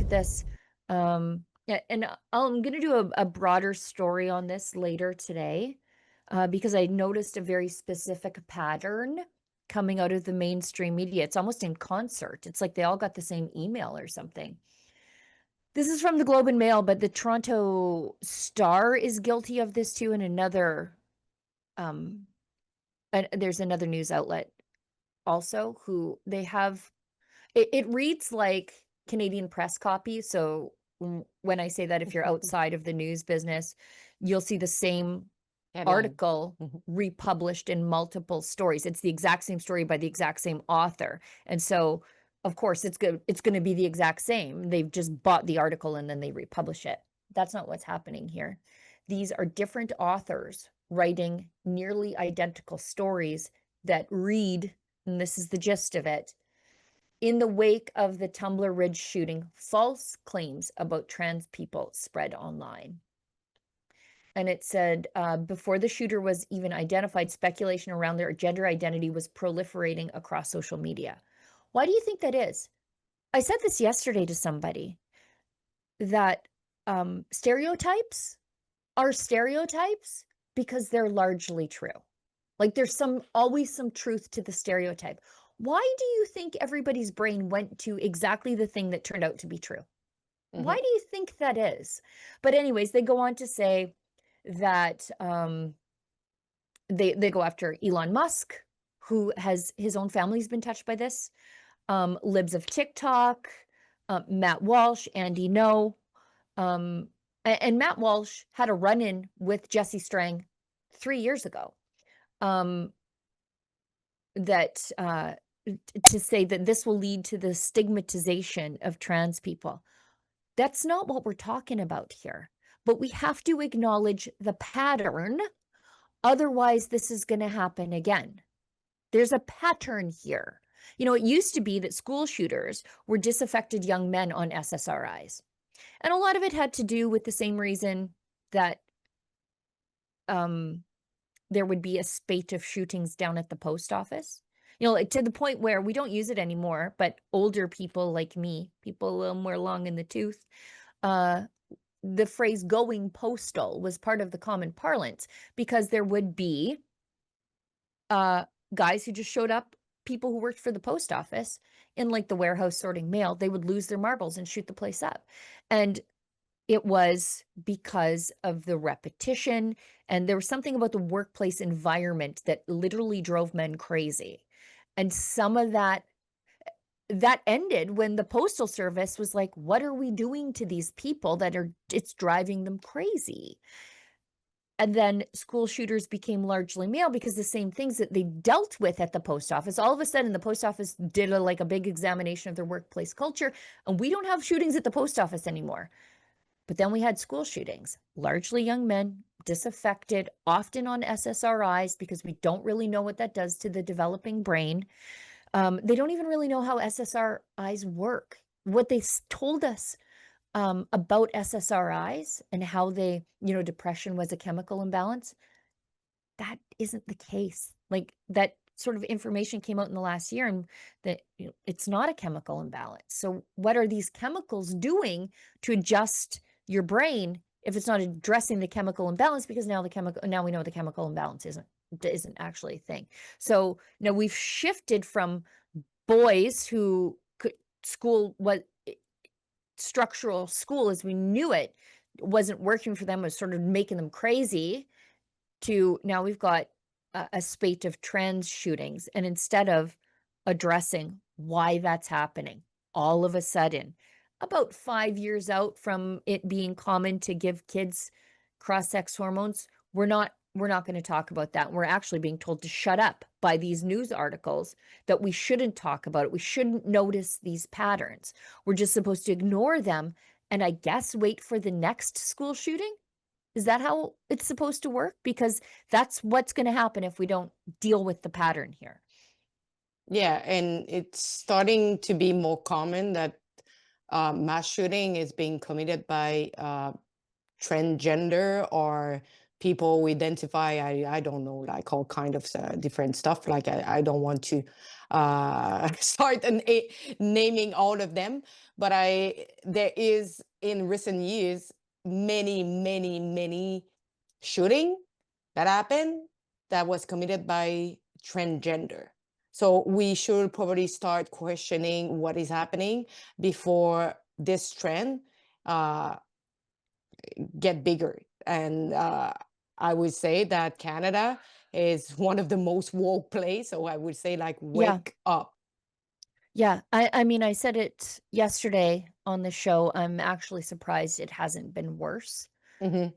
at this. And I'm going to do a broader story on this later today because I noticed a very specific pattern coming out of the mainstream media. It's almost in concert. It's like they all got the same email or something. This is from the Globe and Mail, but the Toronto Star is guilty of this too, and there's another news outlet also who they have it reads like Canadian press copy. So when I say that, if you're outside of the news business, you'll see the same Headline. article republished in multiple stories. It's the exact same story by the exact same author. And so, of course, it's going to be the exact same. They've just bought the article and then they republish it. That's not what's happening here. These are different authors writing nearly identical stories that read, and this is the gist of it, in the wake of the Tumbler Ridge shooting, false claims about trans people spread online. And it said, before the shooter was even identified, speculation around their gender identity was proliferating across social media. Why do you think that is? I said this yesterday to somebody, that stereotypes are stereotypes because they're largely true. Like there's always some truth to the stereotype. Why do you think everybody's brain went to exactly the thing that turned out to be true? Why do you think that is? But anyways, they go on to say that they go after Elon Musk, who has his own family's been touched by this, libs of TikTok, Matt Walsh, Andy No, and Matt Walsh had a run-in with Jesse Strang 3 years ago. That to say that this will lead to the stigmatization of trans people. That's not what we're talking about here. But we have to acknowledge the pattern. Otherwise, this is going to happen again. There's a pattern here. You know, it used to be that school shooters were disaffected young men on SSRIs. And a lot of it had to do with the same reason that there would be a spate of shootings down at the post office. You know, like to the point where we don't use it anymore, but older people like me, people a little more long in the tooth, the phrase going postal was part of the common parlance because there would be guys who just showed up, people who worked for the post office in like the warehouse sorting mail, they would lose their marbles and shoot the place up. And it was because of the repetition, and there was something about the workplace environment that literally drove men crazy. And some of that ended when the Postal Service was like, what are we doing to these people it's driving them crazy? And then school shooters became largely male because the same things that they dealt with at the post office, all of a sudden the post office did a big examination of their workplace culture, and we don't have shootings at the post office anymore. But then we had school shootings, largely young men, disaffected, often on SSRIs, because we don't really know what that does to the developing brain. They don't even really know how SSRIs work. What they told us about SSRIs and how they, depression was a chemical imbalance, that isn't the case. Like that sort of information came out in the last year, and that it's not a chemical imbalance. So what are these chemicals doing to adjust your brain if it's not addressing the chemical imbalance? Because now we know the chemical imbalance isn't actually a thing. So now we've shifted from boys who structural school as we knew it wasn't working for them, was sort of making them crazy, to now we've got a spate of trans shootings. And instead of addressing why that's happening, all of a sudden, about 5 years out from it being common to give kids cross-sex hormones, we're not going to talk about that. We're actually being told to shut up by these news articles, that we shouldn't talk about it. We shouldn't notice these patterns. We're just supposed to ignore them and I guess wait for the next school shooting. Is that how it's supposed to work? Because that's what's going to happen if we don't deal with the pattern here. Yeah, and it's starting to be more common that mass shooting is being committed by transgender or people who identify, I don't know, like all kind of different stuff. Like I don't want to start naming all of them, but there is in recent years many shooting that happened that was committed by transgender. So we should probably start questioning what is happening before this trend uh, get bigger. And I would say that Canada is one of the most woke place. So I would say like Yeah. wake up. Yeah. I mean, I said it yesterday on the show. I'm actually surprised it hasn't been worse Hmm.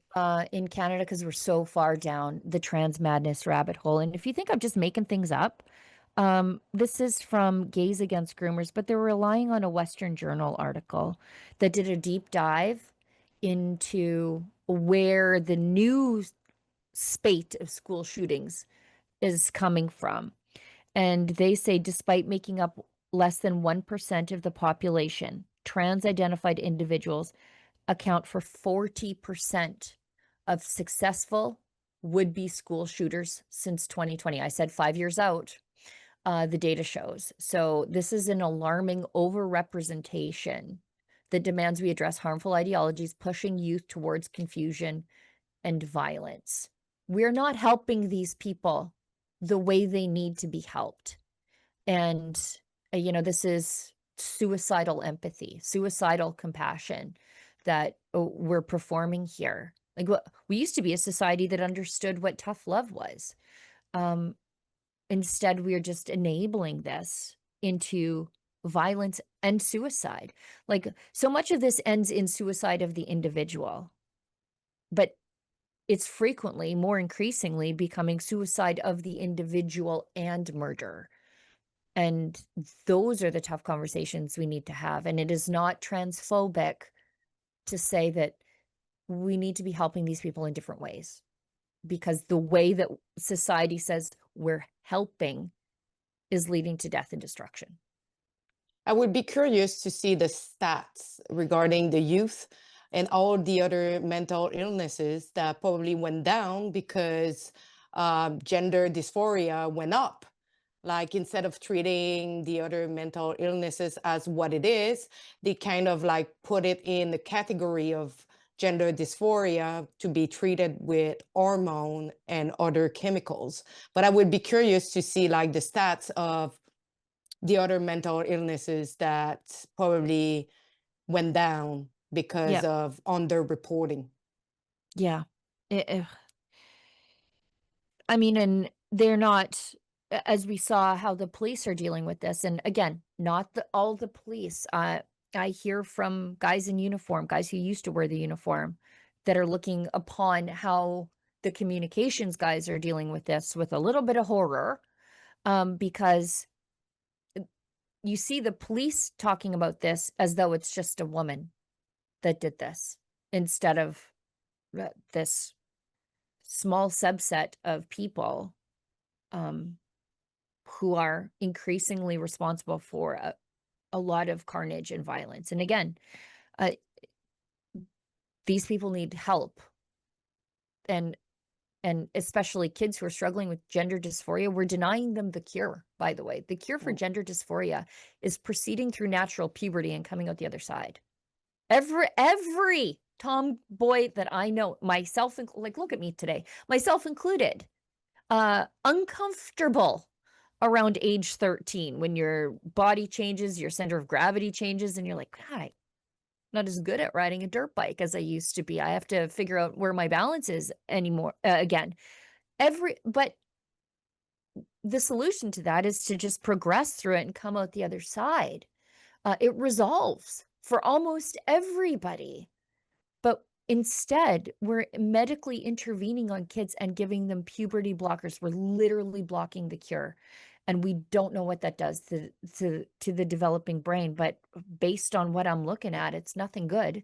in Canada because we're so far down the trans madness rabbit hole. And if you think I'm just making things up, this is from Gays Against Groomers, but they're relying on a Western Journal article that did a deep dive into where the new spate of school shootings is coming from. And they say, despite making up less than 1% of the population, trans identified individuals account for 40% of successful would be school shooters since 2020. I said 5 years out, the data shows. So this is an alarming overrepresentation that demands we address harmful ideologies pushing youth towards confusion and violence. We're not helping these people the way they need to be helped. And, this is suicidal empathy, suicidal compassion that we're performing here. Like we used to be a society that understood what tough love was. Um, Instead, we're just enabling this into violence and suicide. Like so much of this ends in suicide of the individual, but it's frequently, more increasingly, becoming suicide of the individual and murder. And those are the tough conversations we need to have. And it is not transphobic to say that we need to be helping these people in different ways because the way that society says we're helping is leading to death and destruction. I would be curious to see the stats regarding the youth and all the other mental illnesses that probably went down because gender dysphoria went up. Like instead of treating the other mental illnesses as what it is, they kind of like put it in the category of gender dysphoria to be treated with hormone and other chemicals. But I would be curious to see like the stats of the other mental illnesses that probably went down because Yeah. of underreporting. Yeah. It, I mean, and they're not, as we saw how the police are dealing with this. And again, not all the police. I hear from guys in uniform, guys who used to wear the uniform, that are looking upon how the communications guys are dealing with this with a little bit of horror, because you see the police talking about this as though it's just a woman that did this instead of this small subset of people um, who are increasingly responsible for a lot of carnage and violence. And again, uh, these people need help, and especially kids who are struggling with gender dysphoria. We're denying them the cure, by the way. The cure for Mm. gender dysphoria is proceeding through natural puberty and coming out the other side. Every tomboy that I know, myself, like look at me today, myself included, uncomfortable around age 13 when your body changes, your center of gravity changes, and you're like, God, I'm not as good at riding a dirt bike as I used to be. I have to figure out where my balance is anymore again. But the solution to that is to just progress through it and come out the other side. It resolves for almost everybody. But instead, we're medically intervening on kids and giving them puberty blockers. We're literally blocking the cure. And we don't know what that does to the developing brain. But based on what I'm looking at, it's nothing good.